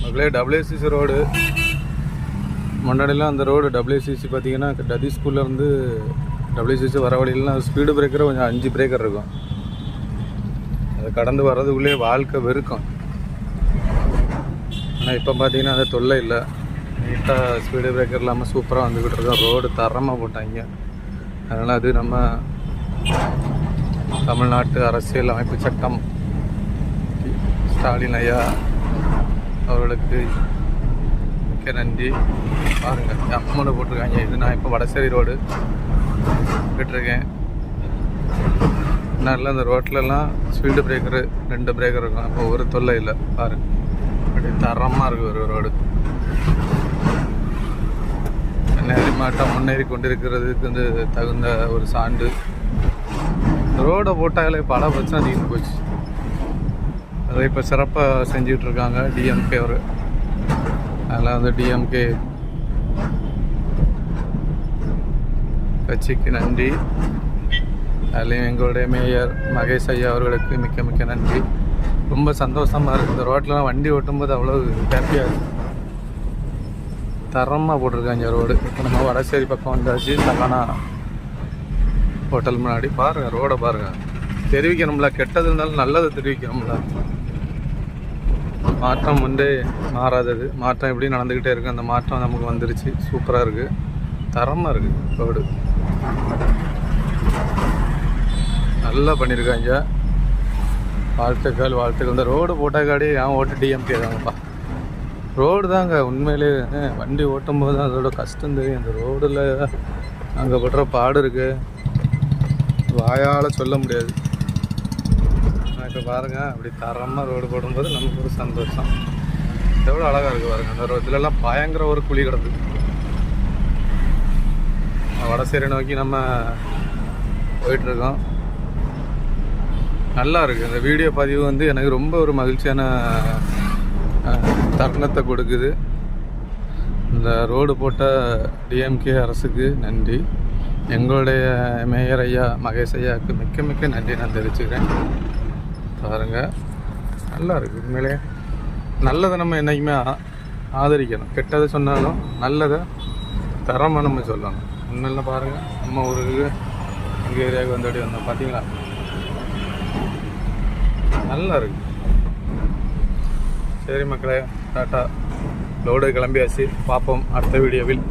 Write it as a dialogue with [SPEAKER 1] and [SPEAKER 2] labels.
[SPEAKER 1] மக்களே WCC road முன்னாடிலாம் அந்த ரோடு WCC பார்த்தீங்கன்னா டதி ஸ்கூல்லேருந்து WCC வர வழியிலாம் ஸ்பீடு பிரேக்கர் கொஞ்சம் 5 பிரேக்கர் இருக்கும். அதை கடந்து வர்றதுக்குள்ளே வாழ்க்கை வெறுக்கும். ஆனால் இப்போ பார்த்தீங்கன்னா அது தொல்லை இல்லை. நீட்டாக ஸ்பீடு பிரேக்கர் இல்லாமல் சூப்பராக வந்துக்கிட்டு இருக்கோம். ரோடு தரமாக போட்டாங்க. அதனால் அது நம்ம தமிழ்நாட்டு அரசியல் அமைப்பு சட்டம் ஸ்டாலின் ஐயா அவர்களுக்கு மிக்க நன்றி. பாருங்கள் அம்மனை போட்டிருக்காங்க. இது நான் இப்போ வடசேரி ரோடு விட்டுருக்கேன். நல்லா இந்த ரோட்லலாம் ஸ்பீடு பிரேக்கரு 2 பிரேக்கர் இருக்கும். அப்போ ஒரு தொல்லை இல்லை. பாருங்கள் அப்படி தரமாக இருக்குது ஒரு ரோடு. நேரி மாட்டம் முன்னேறி கொண்டிருக்கிறதுக்கு வந்து தகுந்த ஒரு சான்று. ரோடை போட்டாலே பல பிரச்சனை தீர்ந்து போச்சு. அதை இப்போ சிறப்பாக செஞ்சுக்கிட்டு இருக்காங்க டிஎம்கே அவர். அதனால் வந்து டிஎம்கே கட்சிக்கு நன்றி. அதுலேயும் எங்களுடைய மேயர் மகேஷ் ஐயா அவர்களுக்கு மிக்க மிக்க நன்றி. ரொம்ப சந்தோஷமாக இருக்குது. இந்த ரோட்லலாம் வண்டி ஓட்டும்போது அவ்வளோ ஹாப்பியாக இருக்குது. தரமாக போட்டிருக்காங்க ரோடு. இப்போ நம்ம வடசேரி பக்கம் வந்தாச்சு. சகானா ஹோட்டல் முன்னாடி பாருங்கள் ரோடை பாருங்கள். தெரிவிக்கணும்ல, கெட்டது இருந்தாலும் நல்லதை தெரிவிக்கணும்ல. மாற்றம் வந்து மாறாதது. மாற்றம் எப்படி நடந்துக்கிட்டே இருக்குது. அந்த மாற்றம் நமக்கு வந்துருச்சு. சூப்பராக இருக்குது, தரமாக இருக்குது ரோடு. நல்லா பண்ணியிருக்காங்க. வாழ்த்துக்கள் வாழ்த்துக்கள். இந்த ரோடு போட்டாக்காடி ஏன் ஓட்டு டிஎம்கே தாங்கப்பா. ரோடு தாங்க உண்மையிலே. வண்டி ஓட்டும் போது தான் அதோட கஷ்டம் தெரியும். இந்த ரோடில் அங்கே படுற பாடு இருக்குது, வாயால் சொல்ல முடியாது. இப்போ பாருங்கள் அப்படி தரமாக ரோடு போடும்போது நமக்கு ஒரு சந்தோஷம். எவ்வளோ அழகாக இருக்குது பாருங்கள். அந்த ரோட்டிலலாம் பயங்கர ஒரு குழி கிடக்கு. வடசேரி நோக்கி நம்ம போயிட்டுருக்கோம். நல்லா இருக்குது. இந்த வீடியோ பதிவு வந்து எனக்கு ரொம்ப ஒரு மகிழ்ச்சியான தருணத்தை கொடுக்குது. இந்த ரோடு போட்ட டிஎம்கே அரசுக்கு நன்றி. எங்களுடைய மேயர் ஐயா மகேஷ் ஐயாவுக்கு மிக்க மிக்க நன்றி நான் தெரிவிச்சுக்கிறேன். பாருங்கள் நல்லா இருக்குது. உண்மையிலே நல்லதை நம்ம என்றைக்குமே ஆதரிக்கணும். கெட்டதை சொன்னாலும் நல்லதை தரமாக நம்ம சொல்லணும். உண்மையில பாருங்கள் நம்ம ஊருக்கு எங்கள் ஏரியாவுக்கு வந்தபடி வந்தோம். பார்த்தீங்களா நல்லா இருக்குது. சரி மக்களே, டாட்டா. லோடு கிளம்பியாச்சு. பார்ப்போம் அடுத்த வீடியோவில்.